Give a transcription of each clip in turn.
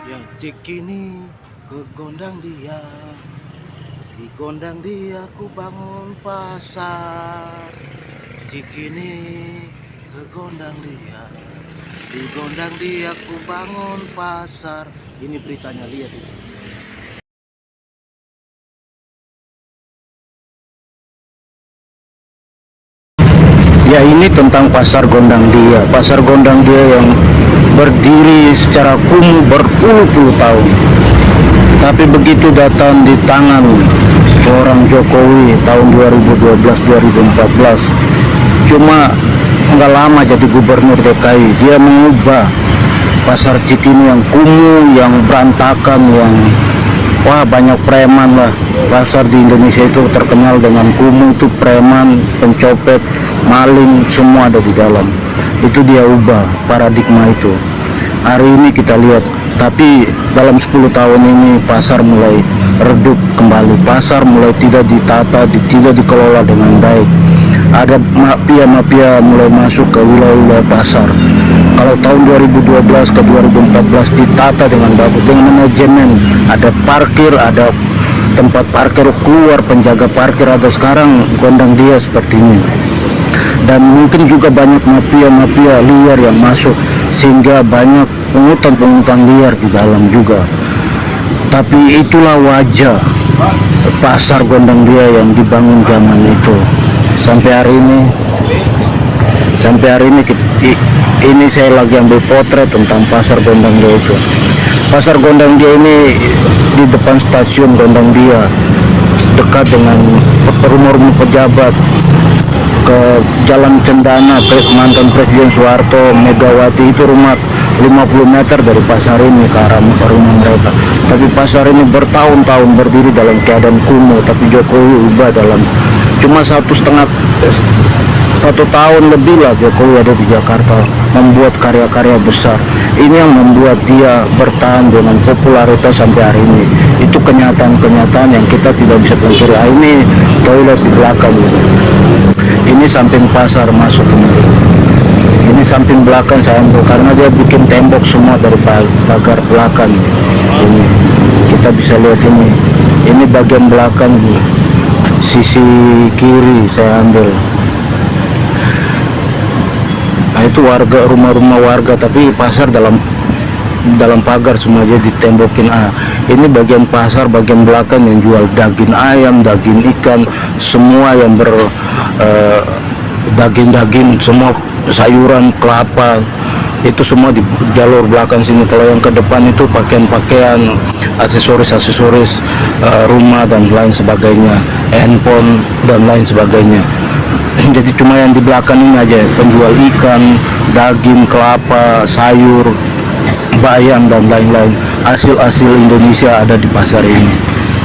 Yang Cikini ke gondang dia, di gondang dia ku bangun pasar. Cikini ke gondang dia, di gondang dia ku bangun pasar. Ini beritanya, lihat itu. Ya, ini tentang pasar gondang dia. Pasar gondang dia yang berdiri secara kumuh berpuluh-puluh tahun. Tapi begitu datang di tangan seorang Jokowi tahun 2012-2014, cuma nggak lama jadi gubernur DKI, dia mengubah pasar Cikini yang kumuh, yang berantakan, yang wah banyak preman lah. Pasar di Indonesia itu terkenal dengan kumuh, itu preman, pencopet, maling, semua ada di dalam. Itu dia ubah paradigma itu. Hari ini kita lihat, tapi dalam 10 tahun ini pasar mulai redup kembali. Pasar mulai tidak ditata, tidak dikelola dengan baik. Ada mafia-mafia mulai masuk ke wilayah-wilayah pasar. Kalau tahun 2012 ke 2014 ditata dengan bagus, dengan manajemen, ada parkir, ada tempat parkir keluar, penjaga parkir, ada. Sekarang gondang dia seperti ini. Dan mungkin juga banyak mafia-mafia liar yang masuk, sehingga banyak pungutan-pungutan liar di dalam juga. Tapi itulah wajah pasar gondang dia yang dibangun zaman itu. Sampai hari ini saya lagi ambil potret tentang pasar gondang dia itu. Pasar gondang dia ini di depan stasiun gondang dia, dekat dengan rumah-rumah pejabat, ke Jalan Cendana, mantan Presiden Soeharto, Megawati, itu rumah 50 meter dari pasar ini ke arah rumah mereka. Tapi pasar ini bertahun-tahun berdiri dalam keadaan kumuh, tapi Jokowi ubah dalam cuma 1 tahun lebih lah Jokowi ada di Jakarta, membuat karya-karya besar. Ini yang membuat dia bertahan dengan popularitas sampai hari ini. Itu kenyataan-kenyataan yang kita tidak bisa pungkiri. Ini toilet di belakang, ini samping pasar masuk ini samping belakang saya ambil karena dia bikin tembok semua dari pagar belakang. Ini kita bisa lihat, ini bagian belakang sisi kiri saya ambil. Nah, itu warga, rumah-rumah warga, tapi pasar dalam pagar semua aja ditembokin. Ini bagian pasar bagian belakang yang jual daging ayam, daging ikan, semua yang daging-daging, semua sayuran, kelapa, itu semua di jalur belakang sini. Kalau yang ke depan itu pakaian-pakaian, aksesoris-aksesoris rumah dan lain sebagainya, handphone dan lain sebagainya. Jadi cuma yang di belakang ini aja penjual ikan, daging, kelapa, sayur, bayam dan lain-lain. Hasil-hasil Indonesia ada di pasar ini.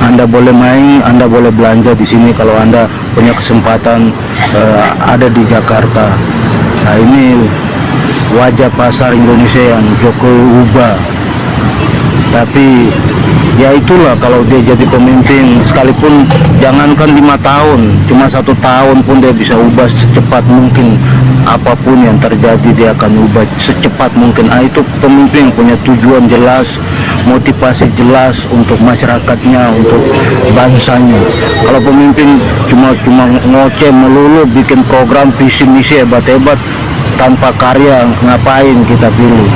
Anda boleh main, Anda boleh belanja di sini kalau Anda punya kesempatan ada di Jakarta. Nah, ini wajah pasar Indonesia yang Jokowi ubah. Tapi ya itulah, kalau dia jadi pemimpin, sekalipun jangankan 5 tahun, cuma 1 tahun pun dia bisa ubah secepat mungkin. Apapun yang terjadi dia akan ubah secepat mungkin. Itu pemimpin yang punya tujuan jelas, motivasi jelas untuk masyarakatnya, untuk bangsanya. Kalau pemimpin cuma ngoceh melulu, bikin program visi misi hebat-hebat tanpa karya, ngapain kita pilih?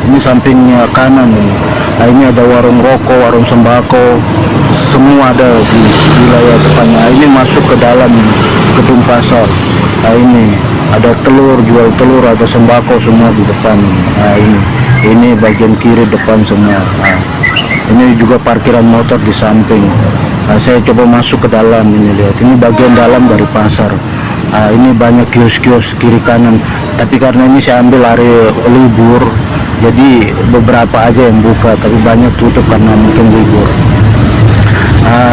Ini sampingnya kanan ini. Ini ada warung rokok, warung sembako, semua ada di wilayah depannya. Ini masuk ke dalam gedung pasar. Ini ada telur, jual telur, ada sembako, semua di depan. Ini bagian kiri depan semua. Ini juga parkiran motor di samping. Saya coba masuk ke dalam, ini lihat, ini bagian dalam dari pasar. Ini banyak kios-kios kiri kanan, tapi karena ini saya ambil hari libur, jadi beberapa aja yang buka, tapi banyak tutup karena mungkin libur.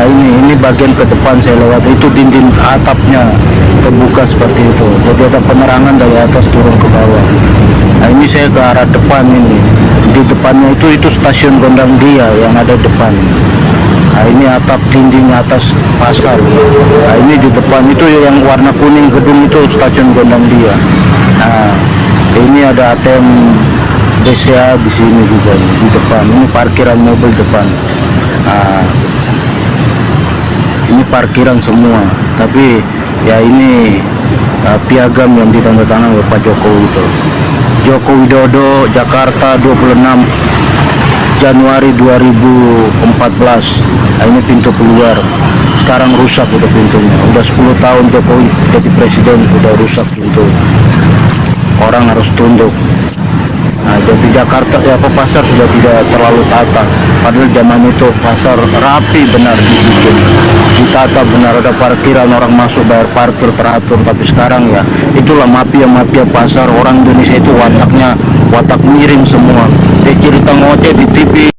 Ini bagian ke depan saya lewat, itu dinding atapnya kebuka seperti itu, jadi ada penerangan dari atas turun ke bawah. Ini saya ke arah depan ini, di depannya itu stasiun gondang dia yang ada depan. Ini atap dinding atas pasar. Ini di depan itu yang warna kuning gedung itu stasiun gondang dia. Ini ada ATM BCA di sini juga nih, di depan. Ini parkiran mobil depan. Ini parkiran semua, tapi ya ini piagam yang ditandatangani oleh Pak Jokowi itu. Joko Widodo, Jakarta, 26 Januari 2014. Nah, ini pintu keluar. Sekarang rusak itu pintunya. Udah 10 tahun Jokowi jadi presiden, udah rusak pintu. Orang harus tunduk. Nah, jadi Jakarta ya pasar sudah tidak terlalu tata. Padahal zaman itu pasar rapi benar dibikin, ditata benar, ada parkiran, orang masuk bayar parkir teratur. Tapi sekarang ya itulah mafia pasar. Orang Indonesia itu watak miring semua. Dia cerita ngoceh di TV.